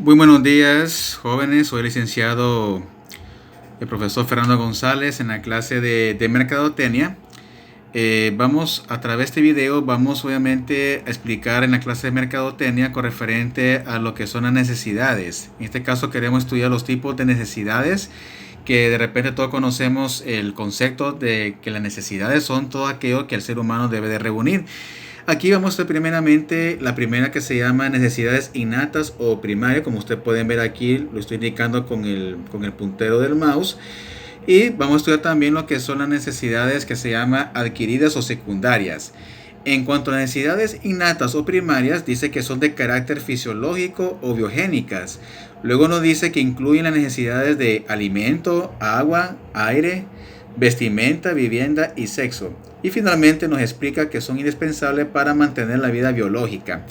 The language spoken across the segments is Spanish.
Muy buenos días, jóvenes. Soy el licenciado, el profesor Fernando González en la clase de Mercadotecnia. Vamos a través de este video, vamos obviamente a explicar en la clase de Mercadotecnia con referente a lo que son las necesidades. En este caso queremos estudiar los tipos de necesidades que de repente todos conocemos el concepto de que las necesidades son todo aquello que el ser humano debe de reunir. Aquí vamos a ver primeramente la primera que se llama necesidades innatas o primarias, como ustedes pueden ver aquí, lo estoy indicando con el puntero del mouse. Y vamos a estudiar también lo que son las necesidades que se llama adquiridas o secundarias. En cuanto a necesidades innatas o primarias, dice que son de carácter fisiológico o biogénicas. Luego nos dice que incluyen las necesidades de alimento, agua, aire, vestimenta, vivienda y sexo. Y finalmente nos explica que son indispensables para mantener la vida biológica.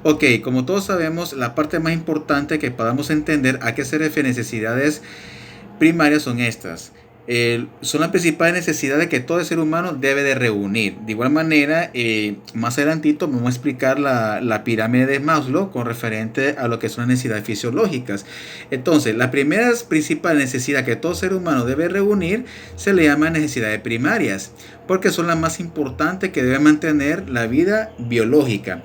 Ok, como todos sabemos, la parte más importante que podamos entender a qué se refiere necesidades primarias son estas. Son las principales necesidades que todo ser humano debe de reunir. De igual manera, más adelantito vamos a explicar la pirámide de Maslow con referente a lo que son las necesidades fisiológicas. Entonces, la primera principal necesidad que todo ser humano debe reunir se le llama necesidades primarias, porque son las más importantes que debe mantener la vida biológica.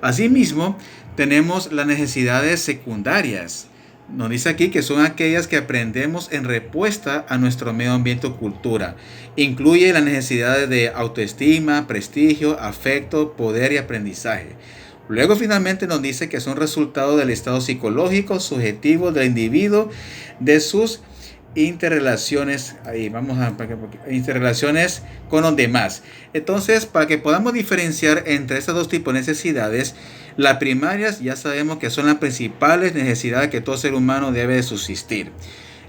Asimismo, tenemos las necesidades secundarias. Nos dice aquí que son aquellas que aprendemos en respuesta a nuestro medio ambiente o cultura. Incluye las necesidades de autoestima, prestigio, afecto, poder y aprendizaje. Luego finalmente nos dice que son resultado del estado psicológico, subjetivo del individuo, de sus interrelaciones, interrelaciones con los demás. Entonces, para que podamos diferenciar entre estos dos tipos de necesidades, las primarias ya sabemos que son las principales necesidades que todo ser humano debe de subsistir.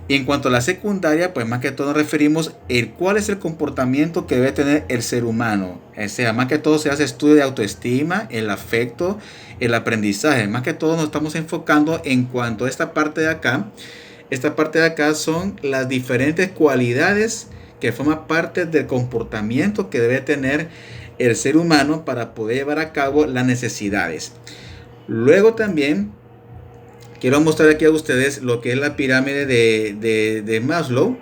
Y en cuanto a la secundaria, pues más que todo nos referimos a cuál es el comportamiento que debe tener el ser humano. O sea, más que todo se hace estudio de autoestima, el afecto, el aprendizaje. Más que todo nos estamos enfocando en cuanto a esta parte de acá. Esta parte de acá son las diferentes cualidades que forman parte del comportamiento que debe tener el ser humano para poder llevar a cabo las necesidades. Luego también quiero mostrar aquí a ustedes lo que es la pirámide de Maslow,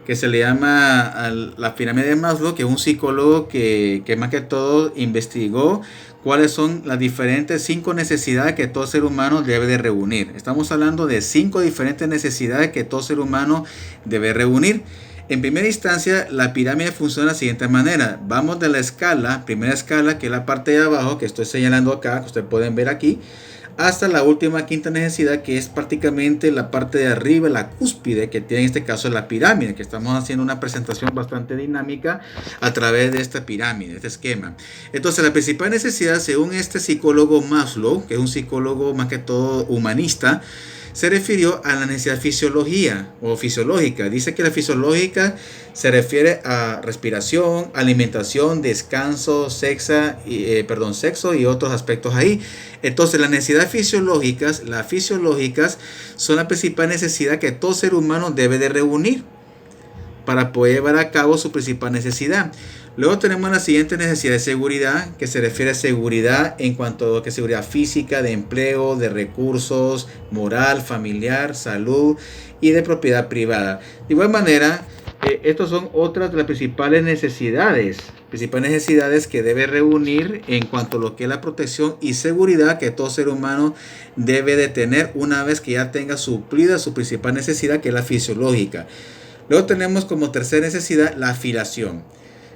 que se le llama la pirámide de Maslow, que es un psicólogo que más que todo investigó cuáles son las diferentes 5 necesidades que todo ser humano debe de reunir. Estamos hablando de 5 diferentes necesidades que todo ser humano debe reunir. En primera instancia, la pirámide funciona de la siguiente manera. Vamos de la escala, primera escala, que es la parte de abajo, que estoy señalando acá, que ustedes pueden ver aquí, hasta la última quinta necesidad, que es prácticamente la parte de arriba, la cúspide, que tiene en este caso la pirámide, que estamos haciendo una presentación bastante dinámica a través de esta pirámide, este esquema. Entonces, la principal necesidad, según este psicólogo Maslow, que es un psicólogo más que todo humanista, se refirió a la necesidad fisiología o fisiológica. Dice que la fisiológica se refiere a respiración, alimentación, descanso, sexo y otros aspectos ahí. Entonces, las necesidades fisiológicas, son la principal necesidad que todo ser humano debe de reunir para poder llevar a cabo su principal necesidad. Luego tenemos la siguiente necesidad de seguridad, que se refiere a seguridad en cuanto a lo que es seguridad física, de empleo, de recursos, moral, familiar, salud y de propiedad privada. De igual manera, estas son otras de las principales necesidades que debe reunir en cuanto a lo que es la protección y seguridad que todo ser humano debe de tener una vez que ya tenga suplida su principal necesidad, que es la fisiológica. Luego tenemos como tercera necesidad la afiliación.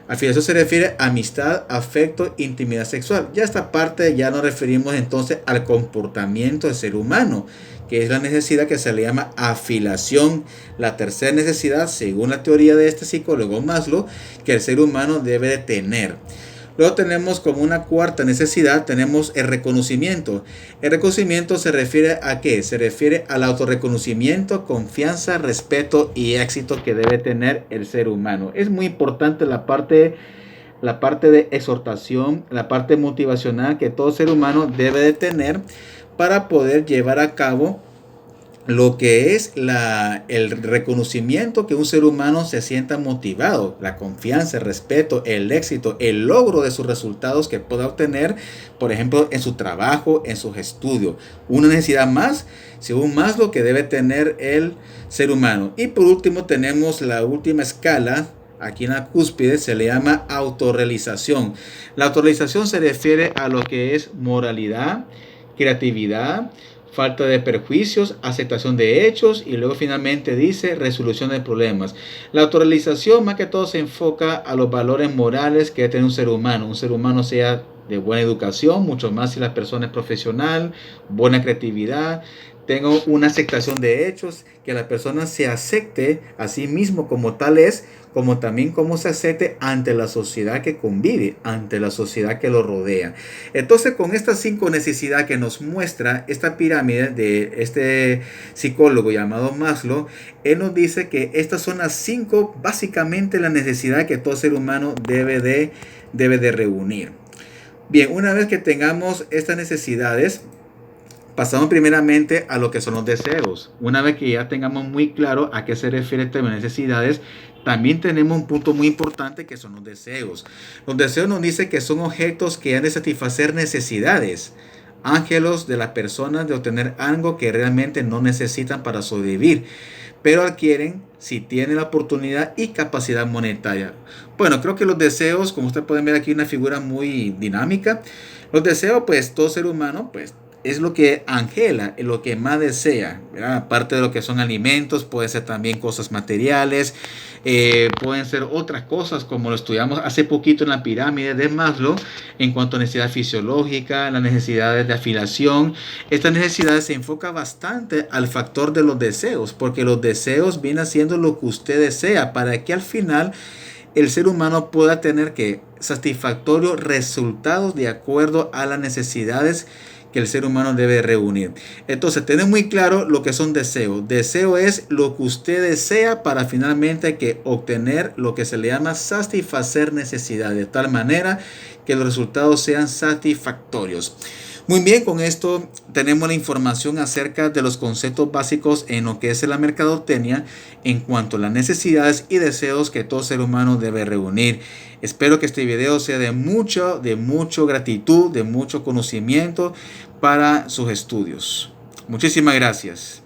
Afiliación se refiere a amistad, afecto, intimidad sexual. Ya esta parte ya nos referimos entonces al comportamiento del ser humano, que es la necesidad que se le llama afiliación. La tercera necesidad, según la teoría de este psicólogo Maslow, que el ser humano debe de tener. Luego tenemos como una cuarta necesidad, tenemos el reconocimiento. El reconocimiento se refiere a ¿qué? Se refiere al autorreconocimiento, confianza, respeto y éxito que debe tener el ser humano. Es muy importante la parte de exhortación, la parte motivacional que todo ser humano debe de tener para poder llevar a cabo lo que es el reconocimiento, que un ser humano se sienta motivado, la confianza, el respeto, el éxito, el logro de sus resultados que pueda obtener, por ejemplo, en su trabajo, en sus estudios. Una necesidad más, según Maslow, que debe tener el ser humano. Y por último tenemos la última escala. Aquí en la cúspide se le llama autorrealización. La autorrealización se refiere a lo que es moralidad, creatividad, falta de perjuicios, aceptación de hechos y luego finalmente dice resolución de problemas. La autorrealización más que todo se enfoca a los valores morales que debe tener un ser humano. Un ser humano sea de buena educación, mucho más si la persona es profesional, buena creatividad, tengo una aceptación de hechos, que la persona se acepte a sí mismo como tal es, como también como se acepte ante la sociedad que convive, ante la sociedad que lo rodea. Entonces, con estas 5 necesidades que nos muestra esta pirámide de este psicólogo llamado Maslow, él nos dice que estas son las 5 básicamente las necesidades que todo ser humano debe de reunir. Bien, una vez que tengamos estas necesidades, pasamos primeramente a lo que son los deseos. Una vez que ya tengamos muy claro a qué se refiere el término necesidades, también tenemos un punto muy importante que son los deseos. Los deseos nos dicen que son objetos que han de satisfacer necesidades, ángelos de las personas de obtener algo que realmente no necesitan para sobrevivir, pero adquieren si tienen la oportunidad y capacidad monetaria. Bueno, creo que los deseos, como ustedes pueden ver aquí, una figura muy dinámica. Los deseos, pues todo ser humano, pues es lo que angela, es lo que más desea, ¿verdad? Aparte de lo que son alimentos, puede ser también cosas materiales, pueden ser otras cosas como lo estudiamos hace poquito en la pirámide de Maslow en cuanto a necesidad fisiológica, las necesidades de afiliación. Estas necesidades se enfoca bastante al factor de los deseos, porque los deseos vienen siendo lo que usted desea para que al final el ser humano pueda tener que satisfactorios resultados de acuerdo a las necesidades que el ser humano debe reunir. Entonces, tener muy claro lo que son deseos. Deseo es lo que usted desea para finalmente que obtener lo que se le llama satisfacer necesidades, de tal manera que los resultados sean satisfactorios. Muy bien, con esto tenemos la información acerca de los conceptos básicos en lo que es la mercadotecnia en cuanto a las necesidades y deseos que todo ser humano debe reunir. Espero que este video sea de mucho gratitud, de mucho conocimiento para sus estudios. Muchísimas gracias.